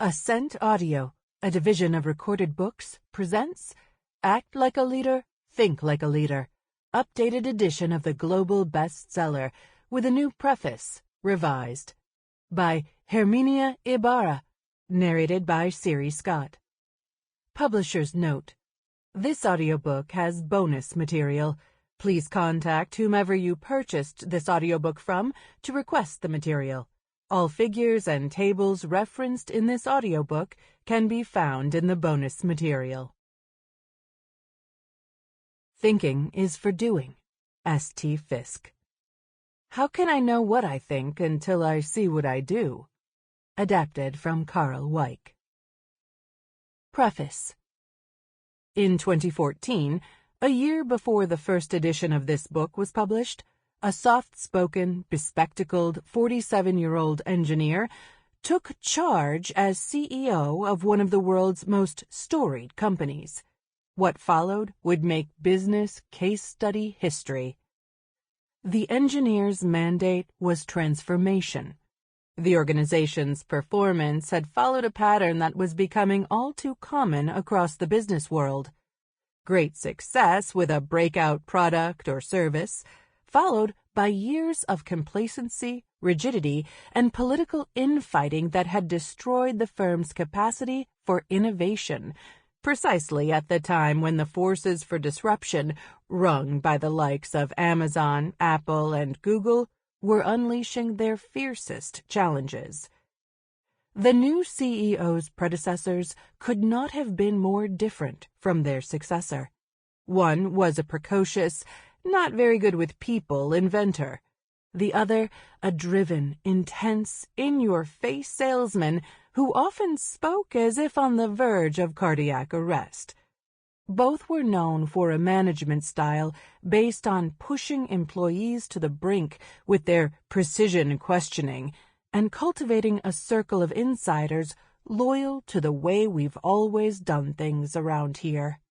Ascent Audio, a division of Recorded Books, presents Act Like a Leader, Think Like a Leader, updated edition of the global bestseller with a new preface, revised, by Herminia Ibarra, narrated by Siiri Scott. Publisher's note: this audiobook has bonus material. Please contact whomever you purchased this audiobook from to request the material. All figures and tables referenced in this audiobook can be found in the bonus material. Thinking is for doing. S.T. Fisk. How can I know what I think until I see what I do? Adapted from Carl Weick. Preface. In 2014, a year before the first edition of this book was published, a soft-spoken, bespectacled 47-year-old engineer took charge as CEO of one of the world's most storied companies. What followed would make business case study history. The engineer's mandate was transformation. The organization's performance had followed a pattern that was becoming all too common across the business world. Great success with a breakout product or service, followed by years of complacency, rigidity, and political infighting that had destroyed the firm's capacity for innovation, precisely at the time when the forces for disruption, wrung by the likes of Amazon, Apple, and Google, were unleashing their fiercest challenges. The new CEO's predecessors could not have been more different from their successor. One was a precocious, not very good with people inventor. The other, a driven, intense, in-your-face salesman who often spoke as if on the verge of cardiac arrest. Both were known for a management style based on pushing employees to the brink with their precision questioning and cultivating a circle of insiders loyal to the way we've always done things around here.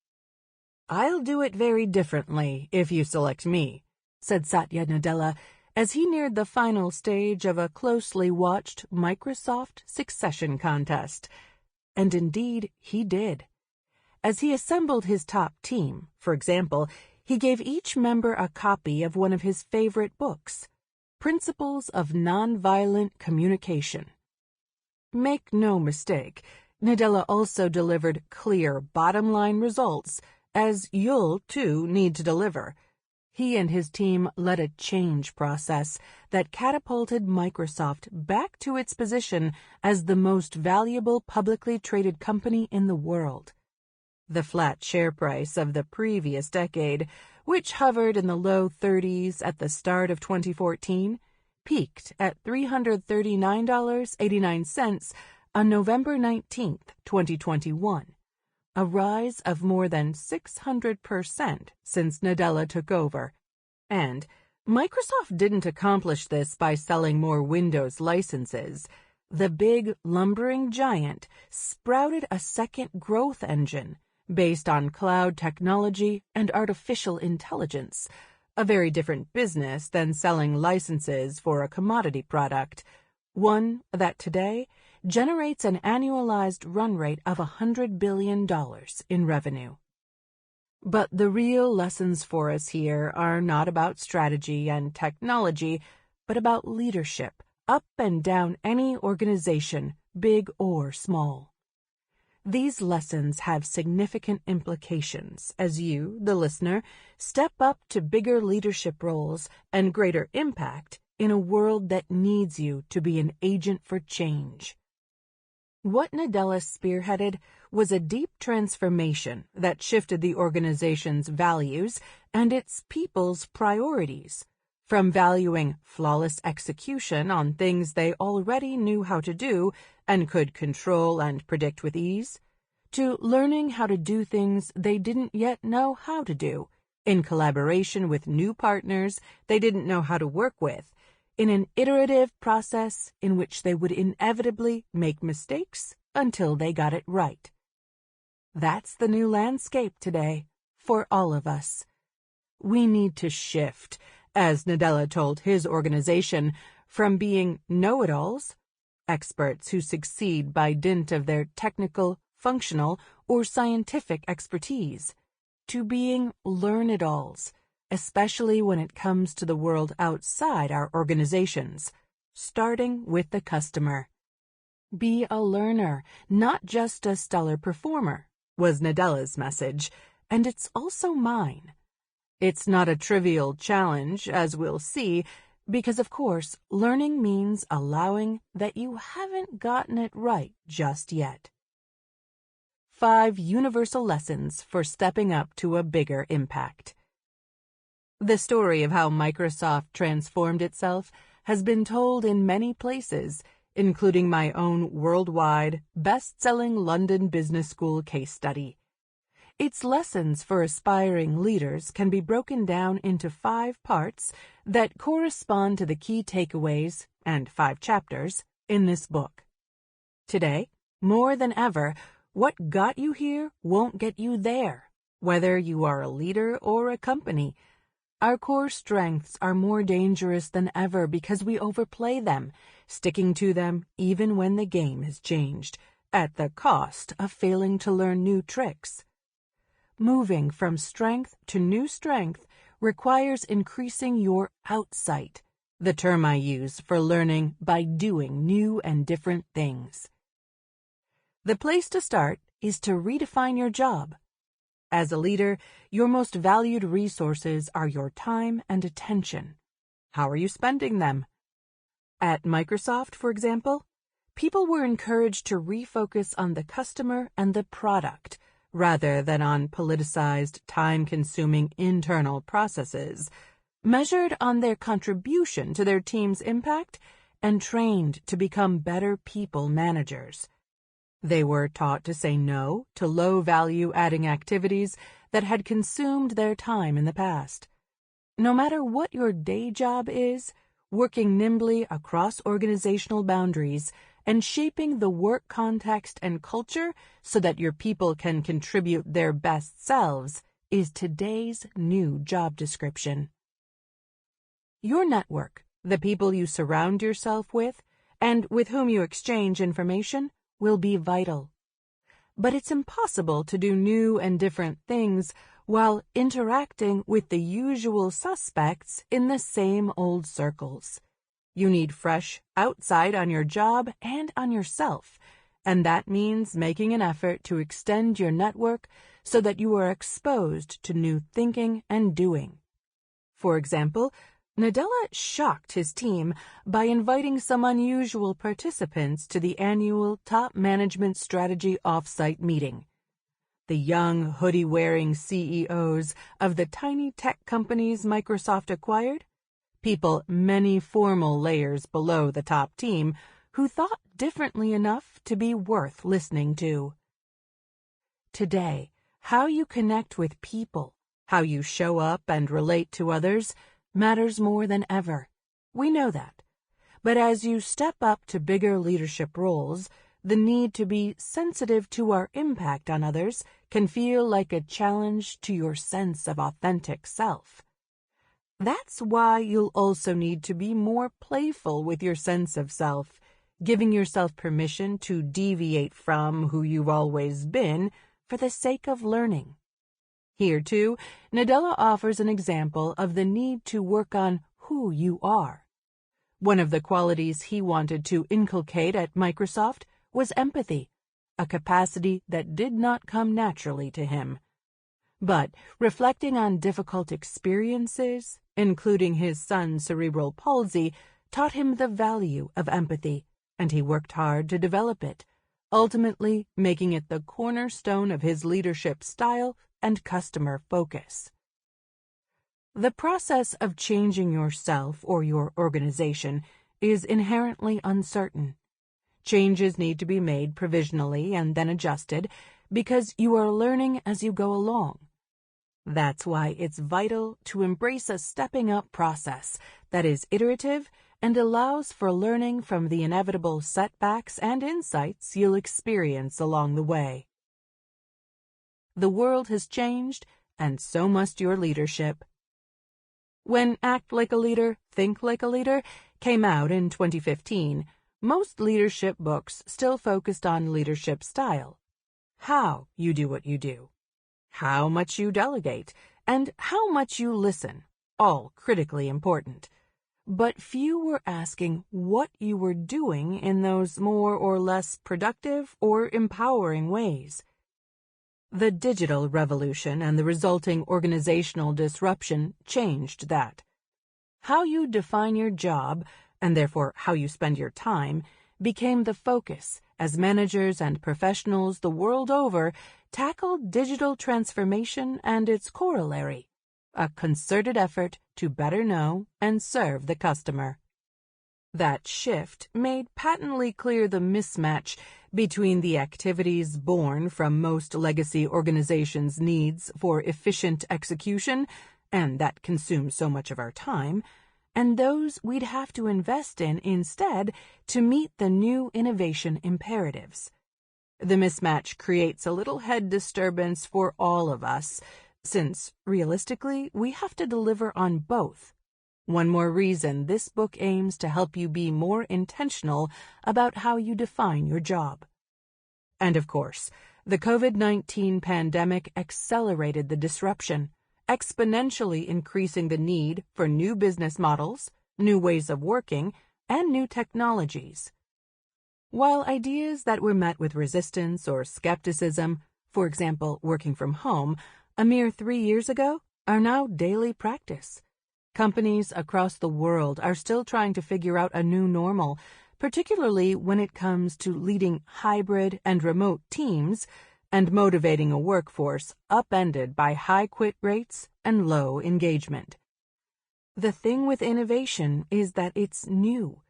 "I'll do it very differently if you select me," said Satya Nadella as he neared the final stage of a closely watched Microsoft succession contest. And indeed he did. As he assembled his top team, for example, he gave each member a copy of one of his favorite books, Principles of Nonviolent Communication. Make no mistake, Nadella also delivered clear bottom-line results, as you'll, too, need to deliver. He and his team led a change process that catapulted Microsoft back to its position as the most valuable publicly traded company in the world. The flat share price of the previous decade, which hovered in the low 30s at the start of 2014, peaked at $339.89 on November 19, 2021. A rise of more than 600% since Nadella took over. And Microsoft didn't accomplish this by selling more Windows licenses. The big, lumbering giant sprouted a second growth engine based on cloud technology and artificial intelligence, a very different business than selling licenses for a commodity product, one that today generates an annualized run rate of $100 billion in revenue. But the real lessons for us here are not about strategy and technology, but about leadership, up and down any organization, big or small. These lessons have significant implications as you, the listener, step up to bigger leadership roles and greater impact in a world that needs you to be an agent for change. What Nadella spearheaded was a deep transformation that shifted the organization's values and its people's priorities, from valuing flawless execution on things they already knew how to do and could control and predict with ease, to learning how to do things they didn't yet know how to do, in collaboration with new partners they didn't know how to work with, in an iterative process in which they would inevitably make mistakes until they got it right. That's the new landscape today, for all of us. We need to shift, as Nadella told his organization, from being know-it-alls, experts who succeed by dint of their technical, functional, or scientific expertise, to being learn-it-alls, especially when it comes to the world outside our organizations, starting with the customer. Be a learner, not just a stellar performer, was Nadella's message, and it's also mine. It's not a trivial challenge, as we'll see, because, of course, learning means allowing that you haven't gotten it right just yet. 5 universal lessons for stepping up to a bigger impact. The story of how Microsoft transformed itself has been told in many places, including my own worldwide, best-selling London Business School case study. Its lessons for aspiring leaders can be broken down into 5 parts that correspond to the key takeaways and 5 chapters in this book. Today, more than ever, what got you here won't get you there, whether you are a leader or a company. Our core strengths are more dangerous than ever because we overplay them, sticking to them even when the game has changed, at the cost of failing to learn new tricks. Moving from strength to new strength requires increasing your outsight, the term I use for learning by doing new and different things. The place to start is to redefine your job. As a leader, your most valued resources are your time and attention. How are you spending them? At Microsoft, for example, people were encouraged to refocus on the customer and the product, rather than on politicized, time-consuming internal processes, measured on their contribution to their team's impact, and trained to become better people managers. They were taught to say no to low-value adding activities that had consumed their time in the past. No matter what your day job is, working nimbly across organizational boundaries and shaping the work context and culture so that your people can contribute their best selves is today's new job description. Your network, the people you surround yourself with, and with whom you exchange information, will be vital. But it's impossible to do new and different things while interacting with the usual suspects in the same old circles. You need fresh outside on your job and on yourself, and that means making an effort to extend your network so that you are exposed to new thinking and doing. For example, Nadella shocked his team by inviting some unusual participants to the annual Top Management Strategy Offsite meeting. The young, hoodie-wearing CEOs of the tiny tech companies Microsoft acquired, people many formal layers below the top team who thought differently enough to be worth listening to. Today, how you connect with people, how you show up and relate to others, matters more than ever. We know that. But as you step up to bigger leadership roles, the need to be sensitive to our impact on others can feel like a challenge to your sense of authentic self. That's why you'll also need to be more playful with your sense of self, giving yourself permission to deviate from who you've always been for the sake of learning. Here, too, Nadella offers an example of the need to work on who you are. One of the qualities he wanted to inculcate at Microsoft was empathy, a capacity that did not come naturally to him. But reflecting on difficult experiences, including his son's cerebral palsy, taught him the value of empathy, and he worked hard to develop it, ultimately making it the cornerstone of his leadership style and customer focus. The process of changing yourself or your organization is inherently uncertain. Changes need to be made provisionally and then adjusted because you are learning as you go along. That's why it's vital to embrace a stepping-up process that is iterative and allows for learning from the inevitable setbacks and insights you'll experience along the way. The world has changed, and so must your leadership. When Act Like a Leader, Think Like a Leader came out in 2015, most leadership books still focused on leadership style, how you do what you do, how much you delegate, and how much you listen, all critically important. But few were asking what you were doing in those more or less productive or empowering ways. The digital revolution and the resulting organizational disruption changed that. How you define your job, and therefore how you spend your time, became the focus as managers and professionals the world over tackled digital transformation and its corollary, a concerted effort to better know and serve the customer. That shift made patently clear the mismatch between the activities born from most legacy organizations' needs for efficient execution, and that consume so much of our time, and those we'd have to invest in instead to meet the new innovation imperatives. The mismatch creates a little head disturbance for all of us, since, realistically, we have to deliver on both. One more reason this book aims to help you be more intentional about how you define your job. And of course, the COVID-19 pandemic accelerated the disruption, exponentially increasing the need for new business models, new ways of working, and new technologies. While ideas that were met with resistance or skepticism, for example, working from home, a mere 3 years ago, are now daily practice. Companies across the world are still trying to figure out a new normal, particularly when it comes to leading hybrid and remote teams and motivating a workforce upended by high quit rates and low engagement. The thing with innovation is that it's new.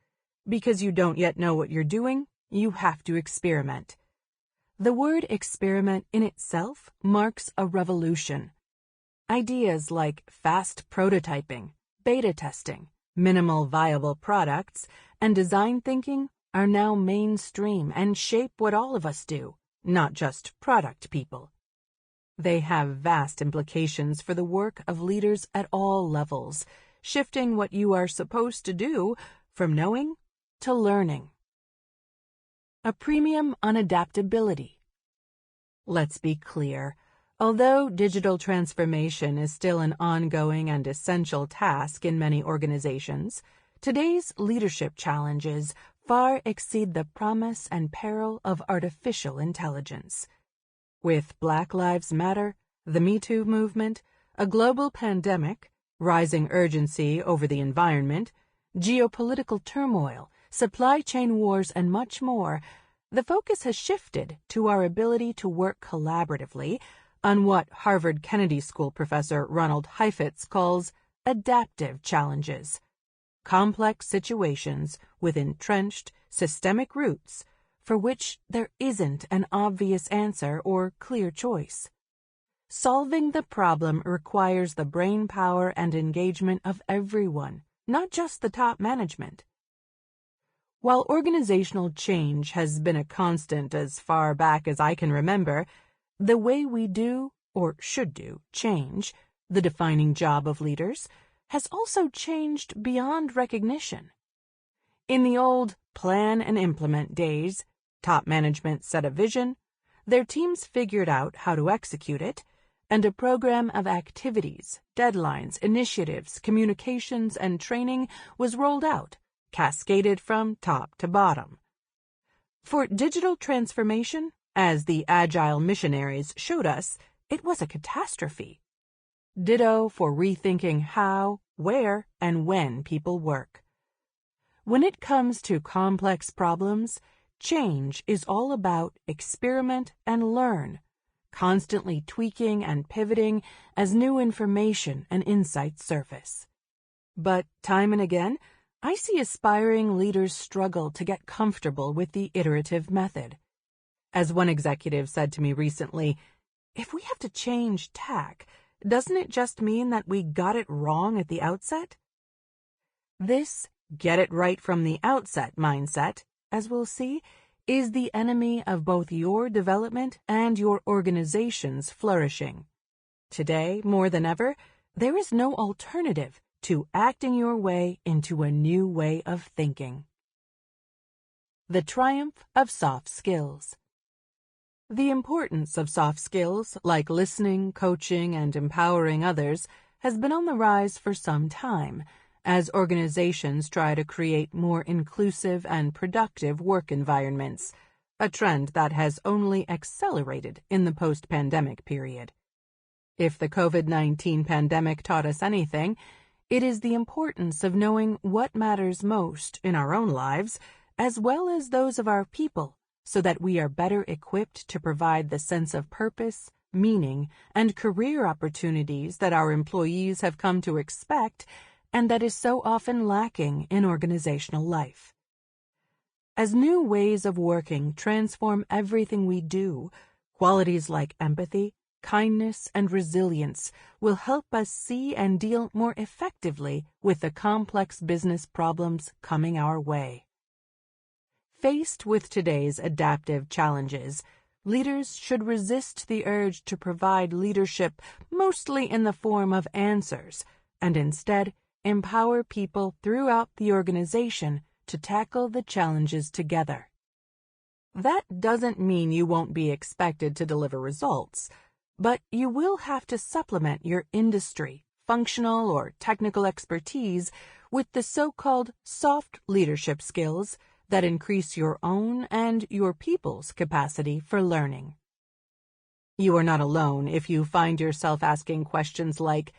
Because you don't yet know what you're doing, you have to experiment. The word experiment in itself marks a revolution. Ideas like fast prototyping, beta testing, minimal viable products, and design thinking are now mainstream and shape what all of us do, not just product people. They have vast implications for the work of leaders at all levels, shifting what you are supposed to do from knowing to learning. A premium on adaptability. Let's be clear. Although digital transformation is still an ongoing and essential task in many organizations, today's leadership challenges far exceed the promise and peril of artificial intelligence. With Black Lives Matter, the Me Too movement, a global pandemic, rising urgency over the environment, geopolitical turmoil, supply chain wars, and much more, the focus has shifted to our ability to work collaboratively on what Harvard Kennedy School professor Ronald Heifetz calls adaptive challenges, complex situations with entrenched, systemic roots for which there isn't an obvious answer or clear choice. Solving the problem requires the brain power and engagement of everyone, not just the top management. While organizational change has been a constant as far back as I can remember, the way we do, or should do, change, the defining job of leaders, has also changed beyond recognition. In the old plan and implement days, top management set a vision, their teams figured out how to execute it, and a program of activities, deadlines, initiatives, communications, and training was rolled out, cascaded from top to bottom. For digital transformation, as the agile missionaries showed us, it was a catastrophe. Ditto for rethinking how, where, and when people work. When it comes to complex problems, change is all about experiment and learn, constantly tweaking and pivoting as new information and insights surface. But time and again, I see aspiring leaders struggle to get comfortable with the iterative method. As one executive said to me recently, if we have to change tack, doesn't it just mean that we got it wrong at the outset? This get it right from the outset mindset, as we'll see, is the enemy of both your development and your organization's flourishing. Today, more than ever, there is no alternative to acting your way into a new way of thinking. The Triumph of Soft Skills. The importance of soft skills, like listening, coaching, and empowering others, has been on the rise for some time, as organizations try to create more inclusive and productive work environments, a trend that has only accelerated in the post-pandemic period. If the COVID-19 pandemic taught us anything, it is the importance of knowing what matters most in our own lives, as well as those of our people, so that we are better equipped to provide the sense of purpose, meaning, and career opportunities that our employees have come to expect and that is so often lacking in organizational life. As new ways of working transform everything we do, qualities like empathy, kindness, and resilience will help us see and deal more effectively with the complex business problems coming our way. Faced with today's adaptive challenges, leaders should resist the urge to provide leadership mostly in the form of answers, and instead empower people throughout the organization to tackle the challenges together. That doesn't mean you won't be expected to deliver results, but you will have to supplement your industry, functional, or technical expertise with the so-called soft leadership skills that increase your own and your people's capacity for learning. You are not alone if you find yourself asking questions like,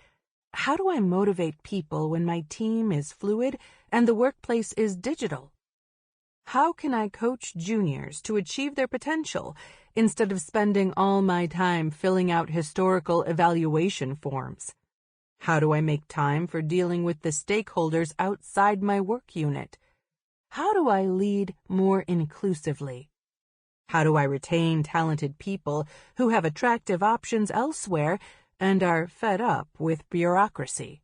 how do I motivate people when my team is fluid and the workplace is digital? How can I coach juniors to achieve their potential instead of spending all my time filling out historical evaluation forms? How do I make time for dealing with the stakeholders outside my work unit? How do I lead more inclusively? How do I retain talented people who have attractive options elsewhere and are fed up with bureaucracy?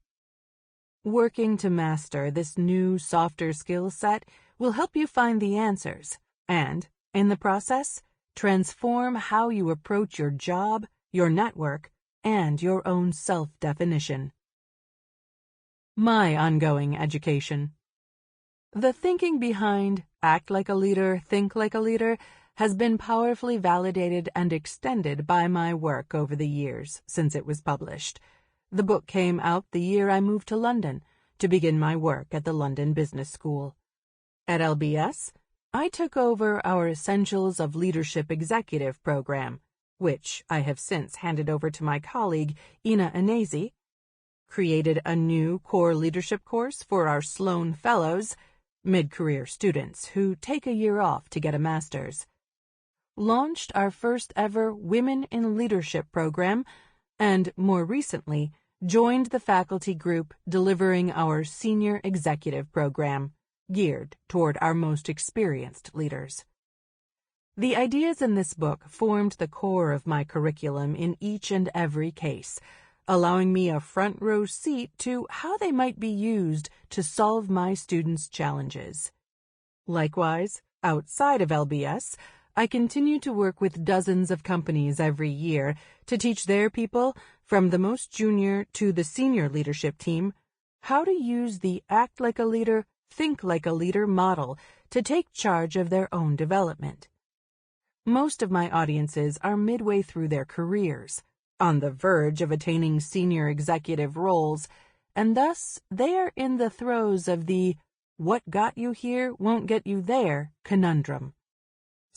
Working to master this new, softer skill set will help you find the answers and, in the process, transform how you approach your job, your network, and your own self-definition. My ongoing education. The thinking behind act like a leader, think like a leader has been powerfully validated and extended by my work over the years since it was published. The book came out the year I moved to London to begin my work at the London Business School. At LBS, I took over our Essentials of Leadership Executive program, which I have since handed over to my colleague Ina Anesi, created a new core leadership course for our Sloan Fellows, mid-career students who take a year off to get a master's, launched our first ever Women in Leadership program, and more recently joined the faculty group delivering our Senior Executive program, geared toward our most experienced leaders. The ideas in this book formed the core of my curriculum in each and every case, allowing me a front-row seat to how they might be used to solve my students' challenges. Likewise, outside of LBS, I continue to work with dozens of companies every year to teach their people, from the most junior to the senior leadership team, how to use the act like a leader, think like a leader model to take charge of their own development. Most of my audiences are midway through their careers, on the verge of attaining senior executive roles, and thus they are in the throes of the what got you here won't get you there conundrum.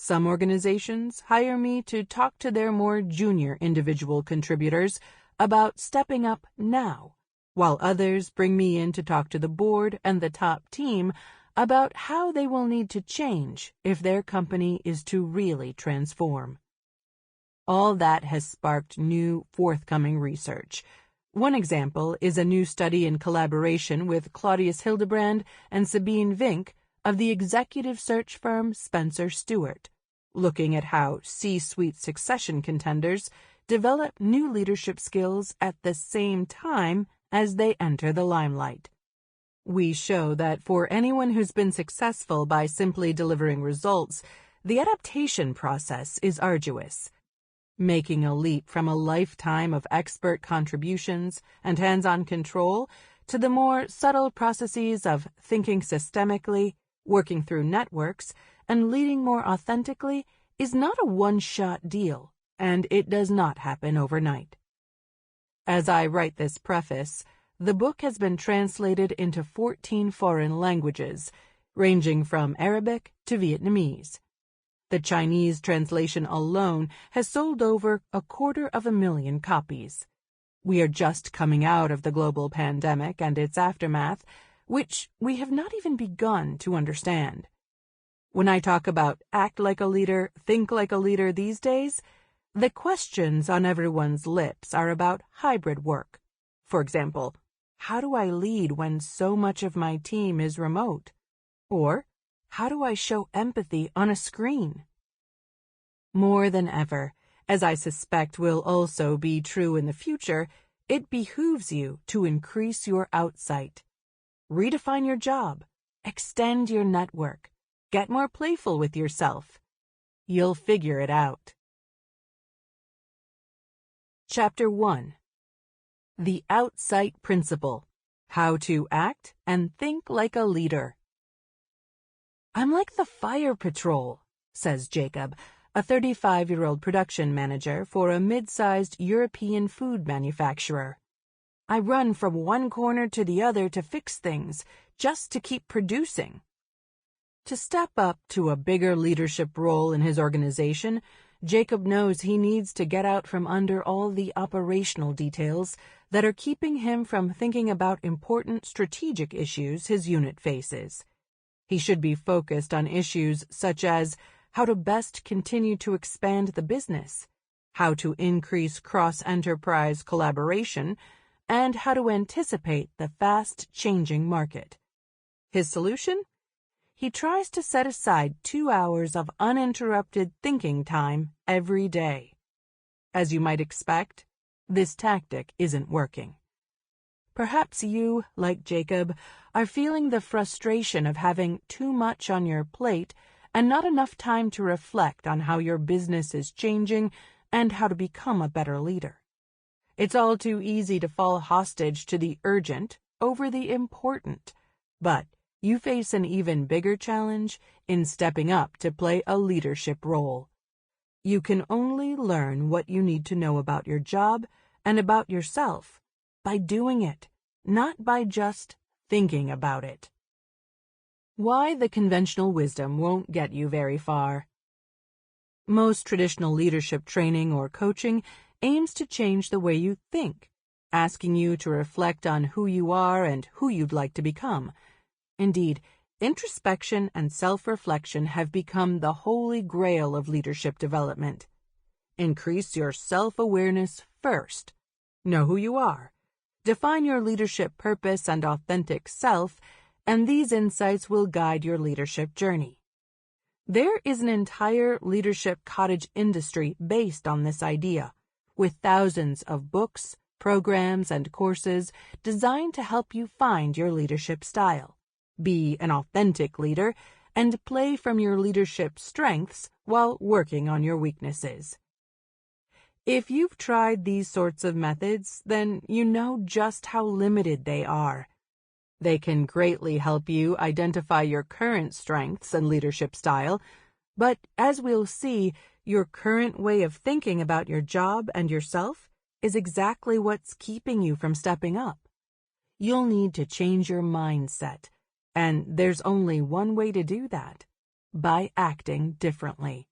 Some organizations hire me to talk to their more junior individual contributors about stepping up now, while others bring me in to talk to the board and the top team about how they will need to change if their company is to really transform. All that has sparked new, forthcoming research. One example is a new study in collaboration with Claudius Hildebrand and Sabine Vink of the executive search firm Spencer Stewart, looking at how C-suite succession contenders develop new leadership skills at the same time as they enter the limelight. We show that for anyone who's been successful by simply delivering results, the adaptation process is arduous. Making a leap from a lifetime of expert contributions and hands-on control to the more subtle processes of thinking systemically, working through networks, and leading more authentically is not a one-shot deal, and it does not happen overnight. As I write this preface, the book has been translated into 14 foreign languages, ranging from Arabic to Vietnamese. The Chinese translation alone has sold over 250,000 copies. We are just coming out of the global pandemic and its aftermath, which we have not even begun to understand. When I talk about act like a leader, think like a leader these days, the questions on everyone's lips are about hybrid work. For example, how do I lead when so much of my team is remote? Or, how do I show empathy on a screen? More than ever, as I suspect will also be true in the future, it behooves you to increase your outsight. Redefine your job. Extend your network. Get more playful with yourself. You'll figure it out. Chapter 1. The Outsight Principle. How to Act and Think Like a Leader. I'm like the fire patrol, says Jacob, a 35-year-old production manager for a mid-sized European food manufacturer. I run from one corner to the other to fix things, just to keep producing. To step up to a bigger leadership role in his organization, Jacob knows he needs to get out from under all the operational details that are keeping him from thinking about important strategic issues his unit faces. He should be focused on issues such as how to best continue to expand the business, how to increase cross-enterprise collaboration, and how to anticipate the fast-changing market. His solution? He tries to set aside 2 hours of uninterrupted thinking time every day. As you might expect, this tactic isn't working. Perhaps you, like Jacob, are feeling the frustration of having too much on your plate and not enough time to reflect on how your business is changing and how to become a better leader. It's all too easy to fall hostage to the urgent over the important, but you face an even bigger challenge in stepping up to play a leadership role. You can only learn what you need to know about your job and about yourself by doing it, not by just thinking about it. Why the conventional wisdom won't get you very far. Most traditional leadership training or coaching aims to change the way you think, asking you to reflect on who you are and who you'd like to become. Indeed, introspection and self-reflection have become the holy grail of leadership development. Increase your self-awareness first. Know who you are. Define your leadership purpose and authentic self, and these insights will guide your leadership journey. There is an entire leadership cottage industry based on this idea, with thousands of books, programs, and courses designed to help you find your leadership style, be an authentic leader, and play from your leadership strengths while working on your weaknesses. If you've tried these sorts of methods, then you know just how limited they are. They can greatly help you identify your current strengths and leadership style, but as we'll see, your current way of thinking about your job and yourself is exactly what's keeping you from stepping up. You'll need to change your mindset, and there's only one way to do that: by acting differently.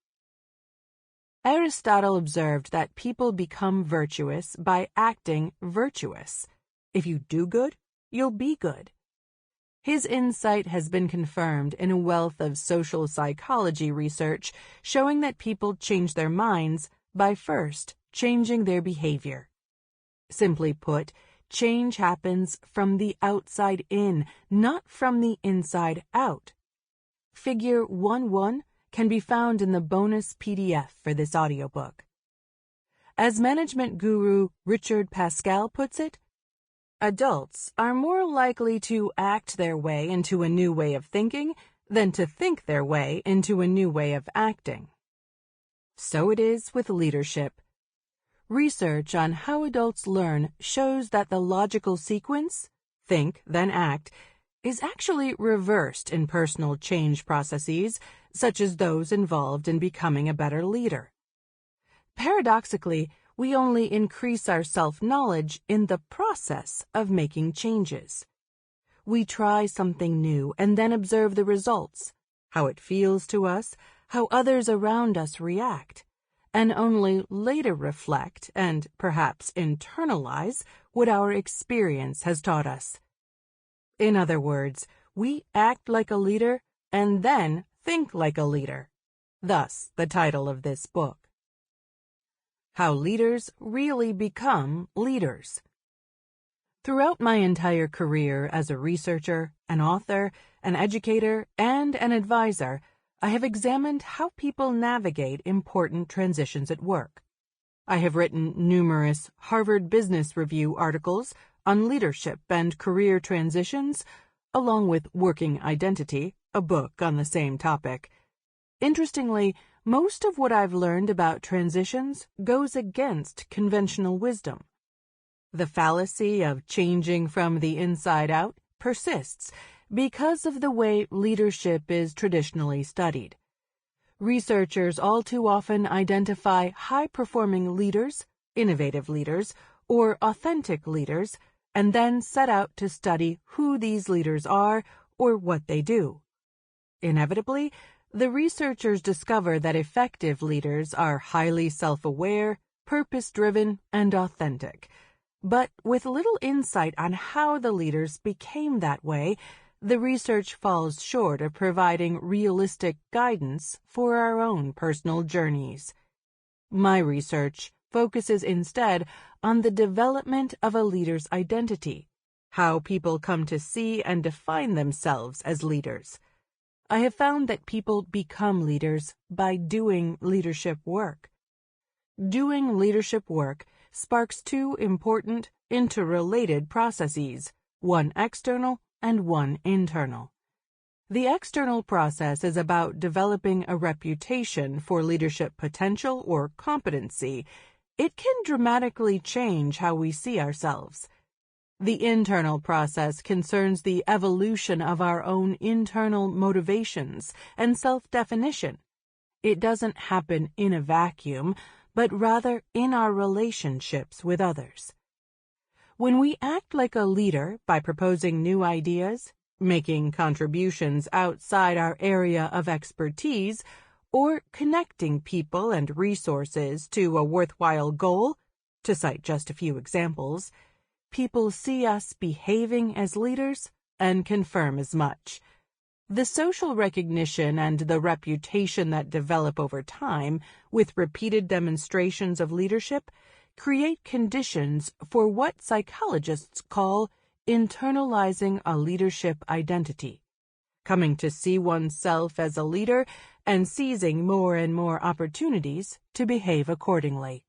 Aristotle observed that people become virtuous by acting virtuous. If you do good, you'll be good. His insight has been confirmed in a wealth of social psychology research showing that people change their minds by first changing their behavior. Simply put, change happens from the outside in, not from the inside out. Figure 1.1 can be found in the bonus PDF for this audiobook. As management guru Richard Pascal puts it, adults are more likely to act their way into a new way of thinking than to think their way into a new way of acting. So it is with leadership. Research on how adults learn shows that the logical sequence, think then act, is actually reversed in personal change processes, such as those involved in becoming a better leader. Paradoxically, we only increase our self-knowledge in the process of making changes. We try something new and then observe the results, how it feels to us, how others around us react, and only later reflect and perhaps internalize what our experience has taught us. In other words, we act like a leader and then think like a leader. Thus, the title of this book. How Leaders Really Become Leaders. Throughout my entire career as a researcher, an author, an educator, and an advisor, I have examined how people navigate important transitions at work. I have written numerous Harvard Business Review articles on leadership and career transitions, along with Working Identity, a book on the same topic. Interestingly, most of what I've learned about transitions goes against conventional wisdom. The fallacy of changing from the inside out persists because of the way leadership is traditionally studied. Researchers all too often identify high-performing leaders, innovative leaders, or authentic leaders, and then set out to study who these leaders are or what they do. Inevitably, the researchers discover that effective leaders are highly self-aware, purpose-driven, and authentic. But with little insight on how the leaders became that way, the research falls short of providing realistic guidance for our own personal journeys. My research focuses instead on the development of a leader's identity, how people come to see and define themselves as leaders. I have found that people become leaders by doing leadership work. Doing leadership work sparks two important, interrelated processes, one external and one internal. The external process is about developing a reputation for leadership potential or competency. It can dramatically change how we see ourselves. The internal process concerns the evolution of our own internal motivations and self-definition. It doesn't happen in a vacuum, but rather in our relationships with others. When we act like a leader by proposing new ideas, making contributions outside our area of expertise, or connecting people and resources to a worthwhile goal, to cite just a few examples, people see us behaving as leaders and confirm as much. The social recognition and the reputation that develop over time with repeated demonstrations of leadership create conditions for what psychologists call internalizing a leadership identity, coming to see oneself as a leader and seizing more and more opportunities to behave accordingly.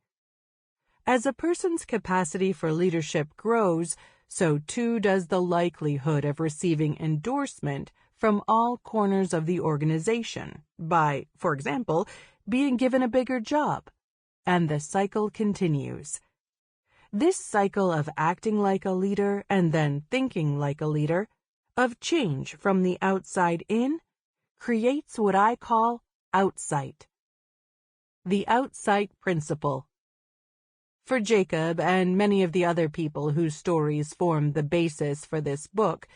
As a person's capacity for leadership grows, so too does the likelihood of receiving endorsement from all corners of the organization by, for example, being given a bigger job. And the cycle continues. This cycle of acting like a leader and then thinking like a leader, of change from the outside in, creates what I call outsight. The outsight principle. For Jacob and many of the other people whose stories form the basis for this book,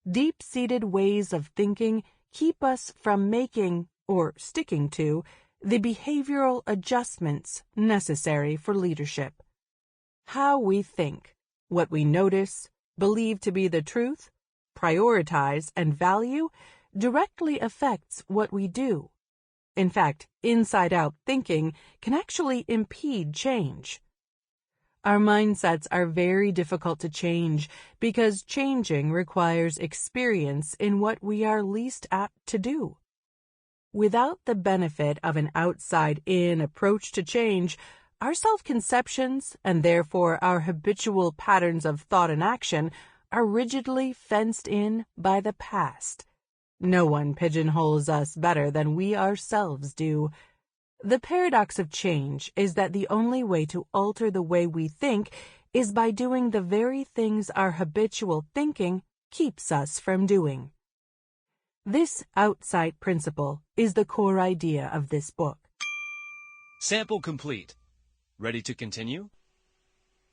deep-seated ways of thinking keep us from making, or sticking to, the behavioral adjustments necessary for leadership. How we think, what we notice, believe to be the truth, prioritize, and value directly affects what we do. In fact, inside-out thinking can actually impede change. Our mindsets are very difficult to change because changing requires experience in what we are least apt to do. Without the benefit of an outside-in approach to change, our self-conceptions, and therefore our habitual patterns of thought and action, are rigidly fenced in by the past. No one pigeonholes us better than we ourselves do. The paradox of change is that the only way to alter the way we think is by doing the very things our habitual thinking keeps us from doing. This outsight principle is the core idea of this book. Sample complete. Ready to continue?